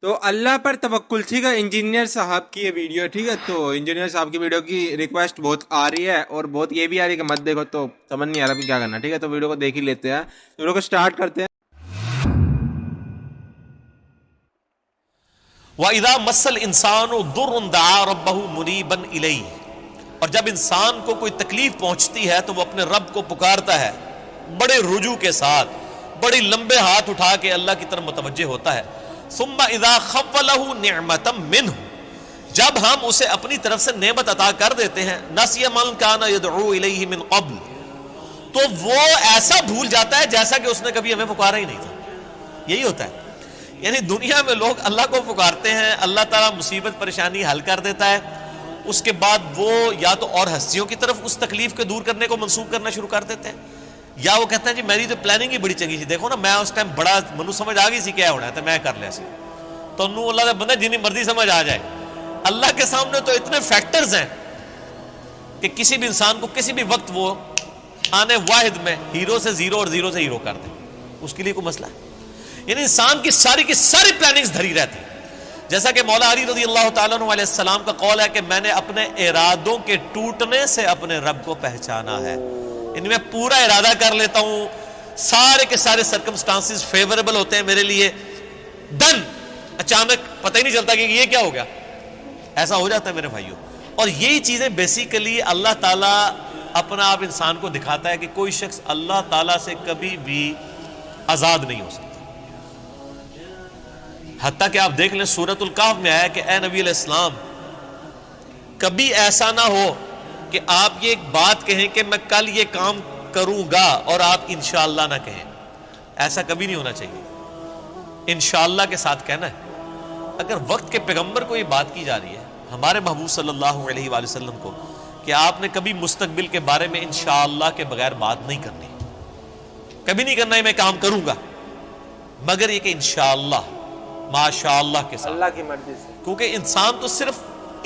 تو اللہ پر توکل، ٹھیک ہے، انجینئر صاحب کی یہ ویڈیو ہے، ٹھیک ہے. تو انجینئر صاحب کی ویڈیو کی ریکویسٹ بہت آ رہی ہے اور بہت یہ بھی آ رہی ہے کہ مت دیکھو، تو سمجھ نہیں آ رہا کہ کیا کرنا. ٹھیک ہے، تو ویڈیو کو دیکھ ہی لیتے ہیں. ویڈیو کو سٹارٹ کرتے ہیں. وَإِذَا مَسَّ الْإِنسَانُ ضُرٌّ دَعَا رَبَّهُ مُنِيبًا إِلَيْهِ، اور جب انسان کو کوئی تکلیف پہنچتی ہے تو وہ اپنے رب کو پکارتا ہے بڑے رجوع کے ساتھ، بڑی لمبے ہاتھ اٹھا کے اللہ کی طرف متوجہ ہوتا ہے. ثُمَّ إِذَا خَوَّلَهُ نِعْمَةً مِّنْهُ، جب ہم اسے اپنی طرف سے نعمت عطا کر دیتے ہیں، نَسِيَ مَنْ كَانَ يَدْعُو إِلَيْهِ مِنْ قَبْلُ، تو وہ ایسا بھول جاتا ہے جیسا کہ اس نے کبھی ہمیں پکارا ہی نہیں تھا. یہی ہوتا ہے. یعنی دنیا میں لوگ اللہ کو پکارتے ہیں، اللہ تعالیٰ مصیبت پریشانی حل کر دیتا ہے، اس کے بعد وہ یا تو اور ہستیوں کی طرف اس تکلیف کو دور کرنے کو منسوخ کرنا شروع کر دیتے ہیں، یا وہ کہتے ہیں جی میری تو پلاننگ ہی بڑی چنگی سی، دیکھو نا میں اس ٹائم بڑا منو سمجھ آ گئی سی کیا ہونا ہے تو میں کر لیا سی. تو انہوں اللہ کا بندہ جنی مرضی سمجھ آ جائے، اللہ کے سامنے تو اتنے فیکٹرز ہیں کہ کسی بھی انسان کو کسی بھی وقت وہ آنے واحد میں ہیرو سے زیرو اور زیرو سے ہیرو کر دے، اس کے لیے کوئی مسئلہ ہے. یعنی انسان کی ساری پلاننگز دھری رہتی ہیں. جیسا کہ مولا علی رضی اللہ تعالیٰ عنہ علیہ السلام کا قول ہے کہ میں نے اپنے ارادوں کے ٹوٹنے سے اپنے رب کو پہچانا ہے. یعنی میں پورا ارادہ کر لیتا ہوں، سارے کے سارے سرکمسٹانسز فیوریبل ہوتے ہیں میرے لیے، ڈن، اچانک پتہ ہی نہیں چلتا کہ یہ کیا ہو گیا. ایسا ہو جاتا ہے میرے بھائیوں. اور یہی چیزیں بیسیکلی اللہ تعالیٰ اپنا آپ انسان کو دکھاتا ہے کہ کوئی شخص اللہ تعالیٰ سے کبھی بھی آزاد نہیں ہو سکتا. حتیٰ کہ آپ دیکھ لیں سورۃ الکہف میں آیا کہ اے نبی علیہ السلام کبھی ایسا نہ ہو کہ آپ یہ ایک بات کہیں کہ میں کل یہ کام کروں گا اور آپ انشاءاللہ نہ کہیں. ایسا کبھی نہیں ہونا چاہیے، انشاءاللہ کے ساتھ کہنا ہے. اگر وقت کے پیغمبر کو یہ بات کی جا رہی ہے، ہمارے محبوب صلی اللہ علیہ وآلہ وسلم کو، کہ آپ نے کبھی مستقبل کے بارے میں انشاءاللہ کے بغیر بات نہیں کرنی، کبھی نہیں کرنا ہے میں کام کروں گا، مگر یہ کہ انشاءاللہ ماشاء اللہ کے ساتھ، اللہ کی مرضی سے. کیونکہ انسان تو صرف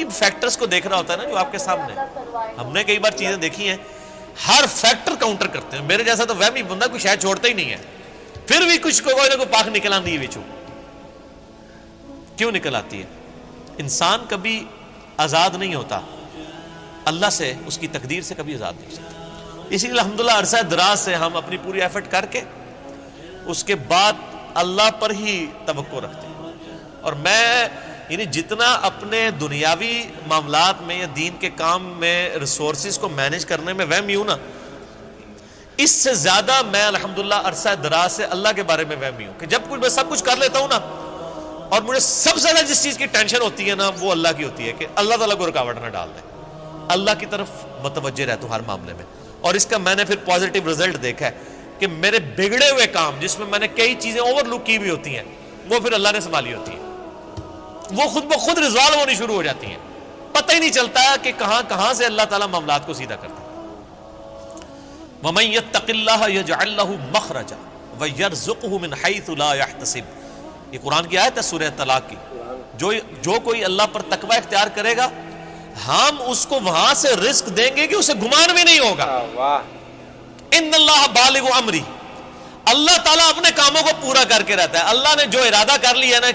ان فیکٹرز کو دیکھ رہا ہوتا ہے نا جو آپ کے سامنے. ہم نے کئی بار چیزیں دیکھی ہیں، ہر فیکٹر کاؤنٹر کرتے ہیں. میرے جیسا تو وہمی بندہ کوئی شاید چھوڑتا ہی نہیں ہے، پھر بھی کچھ کوئی نہ کوئی پاک نکل آتی ہے بچوں. کیوں نکل آتی ہے؟ انسان کبھی آزاد نہیں ہوتا اللہ سے، اس کی تقدیر سے کبھی آزاد نہیں ہو سکتا. اسی لیے الحمدللہ عرصہ دراز سے ہم اپنی پوری ایفرٹ کر کے اس کے بعد اللہ پر ہی توقع رکھتے ہیں. اور میں یعنی جتنا اپنے دنیاوی معاملات میں یا دین کے کام میں ریسورسز کو مینج کرنے میں وہمی ہوں نا، اس سے زیادہ میں الحمدللہ عرصہ دراز سے اللہ کے بارے میں وہمی ہوں کہ جب کچھ میں سب کچھ کر لیتا ہوں نا، اور مجھے سب سے زیادہ جس چیز کی ٹینشن ہوتی ہے نا وہ اللہ کی ہوتی ہے کہ اللہ تعالیٰ کو رکاوٹ نہ ڈال دے. اللہ کی طرف متوجہ رہتا ہوں ہر معاملے میں. اور اس کا میں نے پھر پازیٹیو رزلٹ دیکھا ہے کہ میرے بگڑے ہوئے کام جس میں میں نے کئی چیزیں اوور لک کی ہوئی ہوتی ہیں وہ پھر اللہ نے سنبھالی ہوتی ہیں، وہ خود بخود ریزالو ہونی شروع ہو جاتی ہیں. پتہ ہی نہیں چلتا کہ کہاں سے اللہ تعالیٰ معاملات کو سیدھا کرتا ہے. وَمَن يَتَّقِ اللَّهَ يَجْعَل لَّهُ مَخْرَجًا وَيَرْزُقْهُ مِنْ حَيْثُ لَا يَحْتَسِبُ. یہ قرآن کی آیت ہے سورہ طلاق کی. جو کوئی اللہ پر تقوی اختیار کرے گا ہم اس کو وہاں سے رزق دیں گے کہ اسے گمان بھی نہیں ہوگا. ان اللہ بالغ امری، اللہ تعالیٰ اپنے کاموں کو پورا کر کے رہتا ہے. اللہ نے جو ارادہ کر لیا نا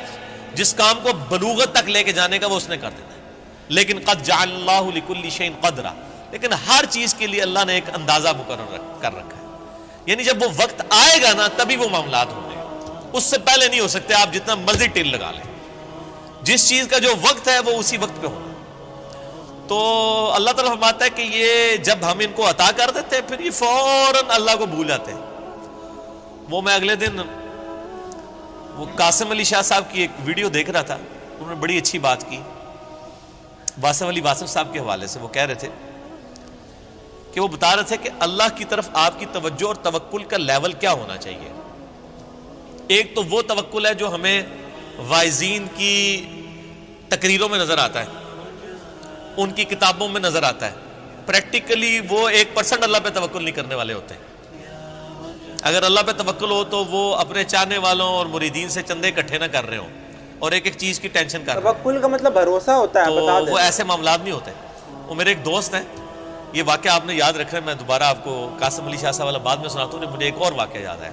جس کام کو بلوغت تک لے کے جانے کا وہ اس نے کر دیتا ہے. لیکن قد جعل اللہ لکل شیء قدرا، لیکن ہر چیز کے لیے اللہ نے ایک اندازہ مقرر کر رکھا ہے. یعنی جب وہ وقت آئے گا نا تبھی وہ معاملات ہوں گے، اس سے پہلے نہیں ہو سکتے. آپ جتنا مرضی ٹل لگا لیں، جس چیز کا جو وقت ہے وہ اسی وقت پہ ہونا. تو اللہ تعالیٰ فرماتا ہے کہ یہ جب ہم ان کو عطا کر دیتے ہیں پھر یہ فوراً اللہ کو بھول جاتے ہیں. وہ میں اگلے دن وہ قاسم علی شاہ صاحب کی ایک ویڈیو دیکھ رہا تھا، انہوں نے بڑی اچھی بات کی واسف علی واسف صاحب کے حوالے سے. وہ کہہ رہے تھے کہ وہ بتا رہے تھے کہ اللہ کی طرف آپ کی توجہ اور توکل کا لیول کیا ہونا چاہیے. ایک تو وہ توکل ہے جو ہمیں واعظین کی تقریروں میں نظر آتا ہے، ان کی کتابوں میں نظر آتا ہے. پریکٹیکلی وہ 1% اللہ پہ توکل نہیں کرنے والے ہوتے ہیں. اگر اللہ پہ توکل ہو تو وہ اپنے چاہنے والوں اور مریدین سے چندے اکٹھے نہ کر رہے ہوں اور ایک ایک چیز کی ٹینشن کر رہے ہیں. توکل کا مطلب بھروسہ ہوتا ہے، بتا تو دیں. وہ ایسے معاملات نہیں ہوتے. وہ میرے ایک دوست ہیں، یہ واقعہ آپ نے یاد رکھنا ہے، میں دوبارہ آپ کو قاسم علی شاہ صاحب والا بعد میں سناتا ہوں. مجھے ایک اور واقعہ یاد ہے.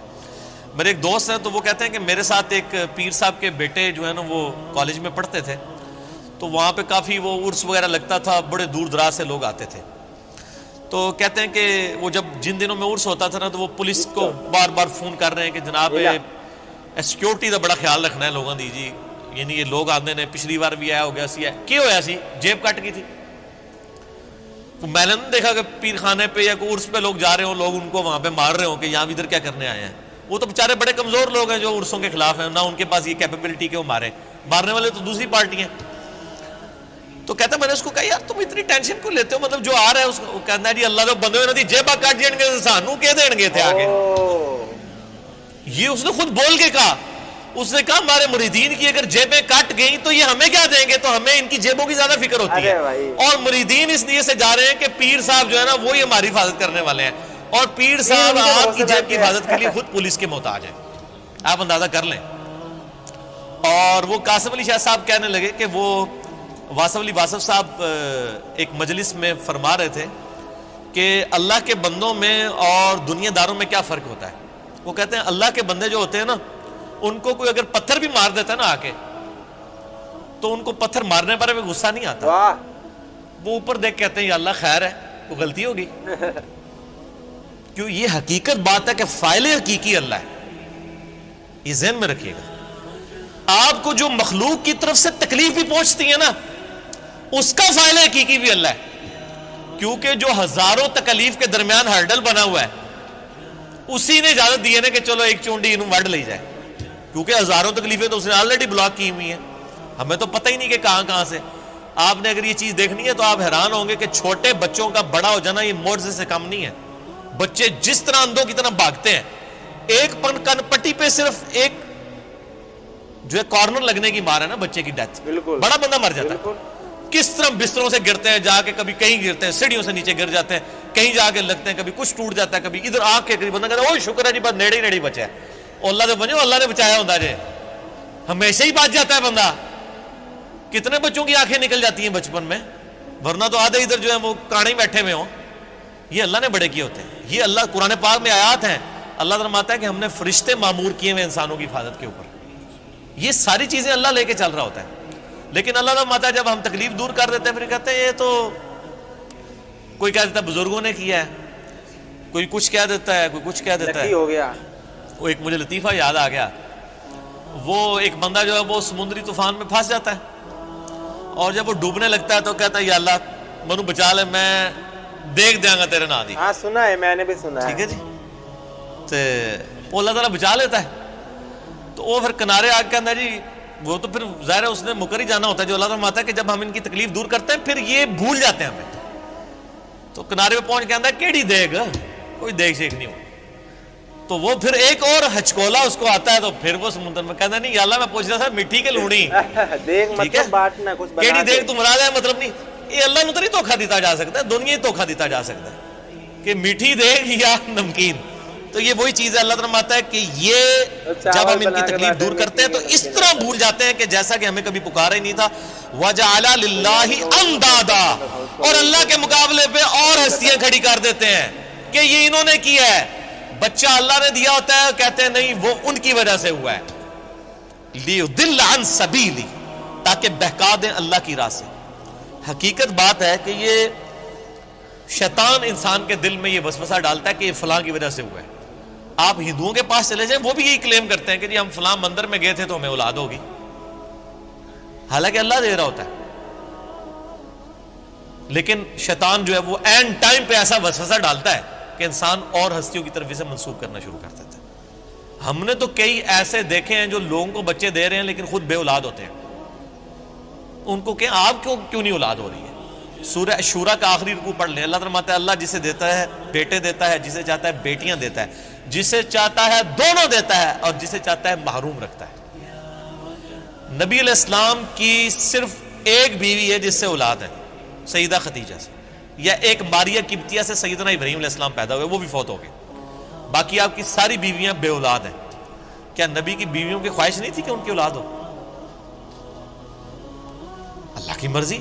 میرے ایک دوست ہیں تو وہ کہتے ہیں کہ میرے ساتھ ایک پیر صاحب کے بیٹے جو ہے نا وہ کالج میں پڑھتے تھے، تو وہاں پہ کافی وہ عرس وغیرہ لگتا تھا، بڑے دور دراز سے لوگ آتے تھے. تو کہتے ہیں کہ وہ جب جن دنوں میں عرس ہوتا تھا نا تو وہ پولیس کو بار بار فون کر رہے ہیں کہ جناب سیکیورٹی کا بڑا خیال رکھنا ہے لوگوں دی جی، یعنی یہ لوگ آتے ہیں، پچھلی بار بھی آیا ہو گیا سی ہے کی ہویا سی جیب کٹ گئی تھی. میں نے دیکھا کہ پیر خانے پہ یا کوئی عرس پہ لوگ جا رہے ہوں، لوگ ان کو وہاں پہ مار رہے ہوں کہ یہاں ادھر کیا کرنے آئے ہیں. وہ تو بیچارے بڑے کمزور لوگ ہیں جو عرسوں کے خلاف ہیں، نہ ان کے پاس یہ کیپیبلٹی کہ وہ مارنے والے تو دوسری پارٹی ہیں. تو کہتا میں نے اس کو کہا یار تم اتنی ٹینشن کیوں لیتے ہو، مطلب جو آ رہا ہے اس کو کہنا ہے جی اللہ تو بندے ہوئے جیبا کٹ جائیں گے سانو کہ دیں گے تھے آگے. یہ اس نے خود بول کے کہا، اس نے کہا ہمارے مریدین کی اگر جیبیں کٹ گئیں تو یہ ہمیں کیا دیں گے، تو ہمیں ان کی جیبوں کی زیادہ فکر ہوتی ہے. اور مریدین اس لیے سے جا رہے ہیں کہ پیر صاحب جو ہے نا وہی ہماری حفاظت کرنے والے ہیں، اور پیر صاحب آپ کی جیب کی حفاظت کے لیے خود پولیس کے محتاج ہیں. آپ اندازہ کر لیں. اور وہ قاسم علی شاہ صاحب کہنے لگے کہ وہ واصف علی واصف صاحب ایک مجلس میں فرما رہے تھے کہ اللہ کے بندوں میں اور دنیا داروں میں کیا فرق ہوتا ہے. وہ کہتے ہیں اللہ کے بندے جو ہوتے ہیں نا ان کو کوئی اگر پتھر بھی مار دیتا ہے نا آ کے تو ان کو پتھر مارنے پر بھی غصہ نہیں آتا، وہ اوپر دیکھ کہتے ہیں یا اللہ خیر ہے کوئی غلطی ہوگی. کیوں؟ یہ حقیقت بات ہے کہ فاعل حقیقی اللہ ہے، یہ ذہن میں رکھیے گا. آپ کو جو مخلوق کی طرف سے تکلیف بھی پہنچتی ہے نا اس کا فاعل حقیقی بھی اللہ ہے، کیونکہ جو ہزاروں تکلیف کے درمیان ہرڈل بنا ہوا ہے اسی نے اجازت دی ہے نا کہ چلو ایک چونڈی انہوں وڈ لے جائے، کیونکہ ہزاروں تکلیفیں تو اس نے آلریڈی بلاک کی ہوئی ہیں، ہمیں تو پتہ ہی نہیں کہ کہاں کہاں سے. آپ نے اگر یہ چیز دیکھنی ہے تو آپ حیران ہوں گے کہ چھوٹے بچوں کا بڑا ہو جانا یہ معجزے سے کم نہیں ہے. بچے جس طرح اندھوں کی طرح بھاگتے ہیں، ایک کن پٹی پہ صرف ایک جو ہے کارنر لگنے کی مار ہے نا بچے کی ڈیتھ، بڑا بندہ مر جاتا ہے. کس طرح بستروں سے گرتے ہیں، جا کے کبھی کہیں گرتے ہیں، سیڑھیوں سے نیچے گر جاتے ہیں، کہیں جا کے لگتے ہیں، کبھی کچھ ٹوٹ جاتا ہے، کبھی ادھر آگ کے قریب بندہ کہتا ہے اوہ شکر ہے جی بس نیڑے ہی نیڑے بچا ہے. اللہ نے بنو اللہ نے بچایا ہوتا ہے، ہمیشہ ہی بچ جاتا ہے بندہ. کتنے بچوں کی آنکھیں نکل جاتی ہیں بچپن میں، ورنہ تو آدھے ادھر جو ہے وہ کاڑے بیٹھے ہوئے ہوں. یہ اللہ نے بڑے کیے ہوتے ہیں. یہ اللہ قرآن پاک میں آیات ہیں، اللہ فرماتا ہے کہ ہم نے فرشتے معمور کیے ہوئے انسانوں کی حفاظت کے اوپر. یہ ساری چیزیں اللہ لے کے چل رہا ہوتا ہے. لیکن اللہ فرماتا ہے جب ہم تکلیف دور کر دیتے ہیں پھر کہتے ہیں یہ تو کوئی کہہ دیتا ہے بزرگوں نے کیا ہے، کوئی کچھ کہہ دیتا ہے، کوئی کچھ کہہ دیتا ہے. ہو گیا. وہ ایک مجھے لطیفہ یاد آ گیا. وہ ایک بندہ جو ہے وہ سمندری طوفان میں پھنس جاتا ہے اور جب وہ ڈوبنے لگتا ہے تو کہتا ہے یا اللہ منو بچا لے، میں دیکھ دیا گا تیرے نا دی. ہاں سنا ہے، میں نے بھی سنا ہے. ٹھیک ہے جی. تو وہ اللہ تعالیٰ بچا لیتا ہے. تو وہ پھر کنارے آ کے کہتا ہے جی وہ تو پھر ظاہر ہے اس نے مکر ہی جانا ہوتا ہے. جو اللہ تعالیٰ فرماتا ہے کہ جب ہم ان کی تکلیف دور کرتے ہیں پھر یہ بھول جاتے ہیں ہمیں. تو کنارے پہ پہنچ کے کہتا ہے کیڑی دیکھ، کوئی دیکھ شیک نہیں ہو. تو وہ پھر ایک اور ہچکولا اس کو آتا ہے تو پھر وہ سمندر میں کہتا ہے نہیں یا اللہ میں پوچھ رہا تھا مٹی کے لوڑی دیکھ مطلب بانٹنا کچھ بنا کیڑی دیکھ تو مراد ہے مطلب نہیں. یہ اللہ نے تو نہیں دھوکھا دیتا جا سکتا، دنیا ہی دھوکھا دیتا جا سکتا ہے کہ میٹھی دیکھ یا نمکین. تو یہ وہی چیز ہے. اللہ تعالیٰ فرماتا ہے کہ یہ جب ہم ان کی تکلیف دور کرتے ہیں تو اس طرح بھول جاتے ہیں کہ جیسا کہ ہمیں کبھی پکارا ہی نہیں تھا. وَجَعَلَ لِلَّهِ أَنْدَادًا، اور اللہ کے مقابلے پہ اور ہستیاں کھڑی کر دیتے ہیں کہ یہ انہوں نے کیا ہے. بچہ اللہ نے دیا ہوتا ہے، کہتے ہیں نہیں وہ ان کی وجہ سے ہوا ہے. لِيُضِلَّ عَنْ سَبِيلِ، تاکہ بہکا دیں اللہ کی راہ سے. حقیقت بات ہے کہ یہ شیطان انسان کے دل میں یہ وسوسہ ڈالتا ہے کہ یہ فلاں کی وجہ سے ہوا ہے. آپ ہندوؤں کے پاس چلے جائیں وہ بھی یہی کلیم کرتے ہیں کہ جی ہم فلاں مندر میں گئے تھے تو ہمیں اولاد ہوگی، حالانکہ اللہ دے رہا ہوتا ہے. لیکن شیطان جو ہے وہ اینڈ ٹائم پہ ایسا وسوسہ ڈالتا ہے کہ انسان اور ہستیوں کی طرف اسے منسوخ کرنا شروع کر دیتا ہے. ہم نے تو کئی ایسے دیکھے ہیں جو لوگوں کو بچے دے رہے ہیں لیکن خود بے اولاد ہوتے ہیں. ان کو کہ آپ کیوں نہیں اولاد ہو رہی ہے. سورہ شورا کا آخری رکوع پڑھ لیں. اللہ فرماتا ہے اللہ جسے دیتا ہے بیٹے دیتا ہے، جسے چاہتا ہے بیٹیاں دیتا ہے، جسے چاہتا ہے دونوں دیتا ہے، اور جسے چاہتا ہے محروم رکھتا ہے. نبی علیہ السلام کی صرف ایک بیوی ہے جس سے اولاد ہے، سیدہ خدیجہ سے، یا ایک ماریہ قبطیہ سے سیدنا ابراہیم علیہ السلام پیدا ہوئے، وہ بھی فوت ہو گئے. باقی آپ کی ساری بیویاں بے اولاد ہیں. کیا نبی کی بیویوں کی خواہش نہیں تھی کہ ان کی اولاد ہو؟ اللہ کی مرضی.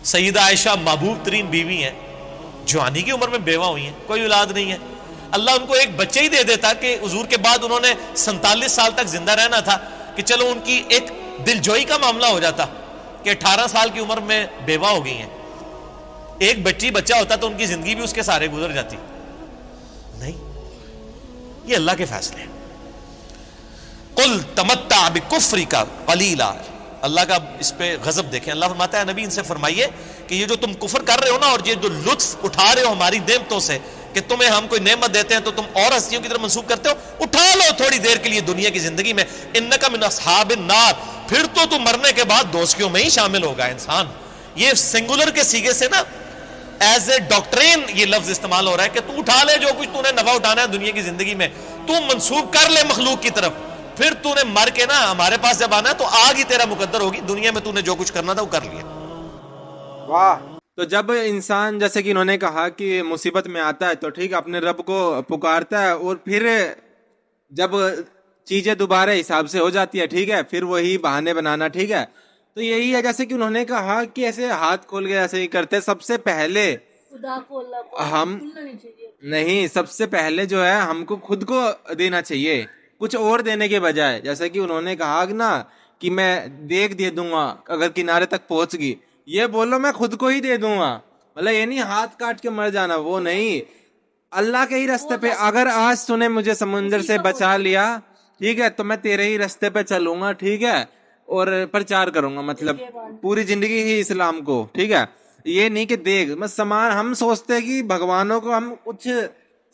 سیدہ عائشہ محبوب ترین بیوی ہیں، جوانی کی عمر میں بیوہ ہوئی ہیں، کوئی اولاد نہیں ہے. اللہ ان کو ایک بچے ہی دے دیتا کہ حضور کے بعد انہوں نے 47 سال تک زندہ رہنا تھا، کہ چلو ان کی ایک دل جوئی کا معاملہ ہو جاتا کہ 18 سال کی عمر میں بیوہ ہو گئی ہیں، ایک بچہ ہوتا تو ان کی زندگی بھی اس کے سارے گزر جاتی. نہیں، یہ اللہ کے فیصلے ہیں. قل تمتع بکفرک قلیلا، اللہ کا اس پہ غضب دیکھیں. اللہ فرماتا ہے نبی ان سے فرمائیے کہ یہ جو تم کفر کر رہے ہو نا، اور یہ جو لطف اٹھا رہے ہو ہماری نعمتوں سے، کہ تمہیں ہم کوئی نعمت دیتے ہیں تو تم اور ہستیوں کی طرف منسوب کرتے ہو، اٹھا لو تھوڑی دیر کے لیے دنیا کی زندگی میں. انک من اصحاب النار، پھر تو تم مرنے کے بعد دوزخیوں میں ہی شامل ہوگا انسان. یہ سنگولر کے سیغے سے نا ایز اے ڈاکٹرین یہ لفظ استعمال ہو رہا ہے کہ تو اٹھا لے جو کچھ تو نے نفع اٹھانا ہے دنیا کی زندگی میں، تو منسوب کر لے مخلوق کی طرف، پھر تو نے مر کے نا ہمارے پاس جب آنا ہے تو آگ ہی تیرا مقدر ہوگی. دنیا میں تو نے جو کچھ کرنا تھا وہ کر لیا. واہ. تو جب انسان جیسے کہ انہوں نے کہا کہ مصیبت میں آتا ہے تو ٹھیک ہے اپنے رب کو پکارتا ہے، اور پھر جب چیزیں دوبارہ حساب سے ہو جاتی ہے ٹھیک ہے پھر وہی بہانے بنانا. ٹھیک ہے، تو یہی ہے جیسے کہ انہوں نے کہا کہ ایسے ہاتھ کھول کے ایسے ہی کرتے. سب سے پہلے خدا کو اللہ کو ہم بھولنا نہیں چاہیے. نہیں، سب سے پہلے جو ہے ہم کو خود کو دینا چاہیے کچھ اور دینے کے بجائے. جیسے کہ انہوں نے کہا نا کہ میں دیکھ دے دوں گا اگر کنارے تک پہنچ گئی، یہ بولو میں خود کو ہی دے دوں گا. مطلب یہ نہیں ہاتھ کاٹ کے مر جانا، وہ نہیں. اللہ کے ہی راستے پہ اگر آج تو نے مجھے سمندر سے بچا لیا ٹھیک ہے تو میں تیرے ہی راستے پہ چلوں گا ٹھیک ہے، اور پرچار کروں گا، مطلب پوری زندگی ہی اسلام کو. ٹھیک ہے، یہ نہیں کہ دیکھ میں سامان، ہم سوچتے ہیں کہ بھگوانوں کو ہم کچھ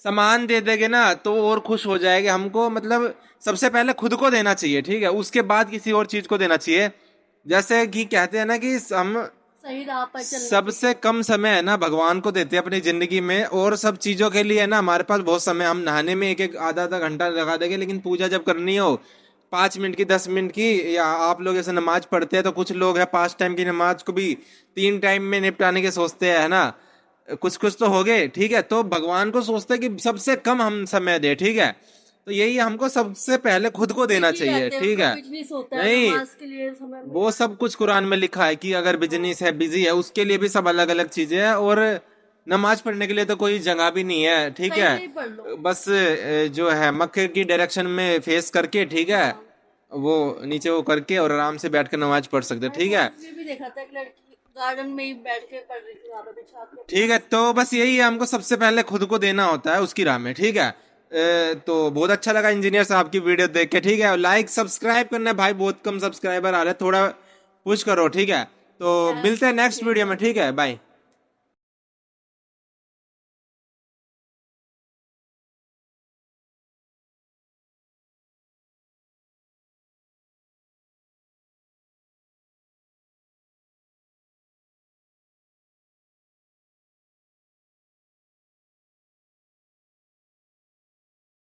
سامان دے دیں گے نا تو اور خوش ہو جائے گا. ہم کو مطلب سب سے پہلے خود کو دینا چاہیے ٹھیک ہے، اس کے بعد کسی اور چیز کو دینا چاہیے. جیسے کہ کہتے ہیں نا کہ ہم صحیح راہ پر چلنا. سب سے کم سمے ہے نا بھگوان کو دیتے ہیں اپنی زندگی میں، اور سب چیزوں کے لیے نا ہمارے پاس بہت سمے. ہم نہانے میں ایک آدھا گھنٹہ لگا دیں گے، لیکن پوجا جب کرنی ہو 5 منٹ کی 10 منٹ کی، یا آپ لوگ ایسے نماز پڑھتے ہیں تو کچھ لوگ ہیں 5 ٹائم کی نماز کو بھی 3 ٹائم میں نپٹانے کے سوچتے ہیں نا، کچھ تو ہو گئے ٹھیک ہے. تو بھگوان کو سوچتے ہیں کہ سب سے کم ہم سمے دیں ٹھیک ہے. تو یہی ہم کو سب سے پہلے خود کو دینا چاہیے ٹھیک ہے. نہیں، وہ سب کچھ قرآن میں لکھا ہے کہ اگر بزنس ہے بزی ہے اس کے لیے بھی سب الگ الگ چیزیں ہیں، اور نماز پڑھنے کے لیے تو کوئی جگہ بھی نہیں ہے ٹھیک ہے. بس جو ہے مکے کی ڈائریکشن میں فیس کر کے ٹھیک ہے وہ نیچے وہ کر کے اور آرام سے بیٹھ کے نماز پڑھ سکتے ٹھیک ہے. گارڈن میں ہی بیٹھ کے پڑھ رہی تھی ٹھیک ہے. تو بس یہی ہے، ہم کو سب سے پہلے خود کو دینا ہوتا ہے اس کی راہ میں ٹھیک ہے. تو بہت اچھا لگا انجینئر صاحب کی ویڈیو دیکھ کے ٹھیک ہے. لائک سبسکرائب کرنا ہے بھائی، بہت کم سبسکرائبر آ رہے، تھوڑا پوش کرو ٹھیک ہے. تو ملتے ہیں نیکسٹ ویڈیو میں ٹھیک ہے، بائے.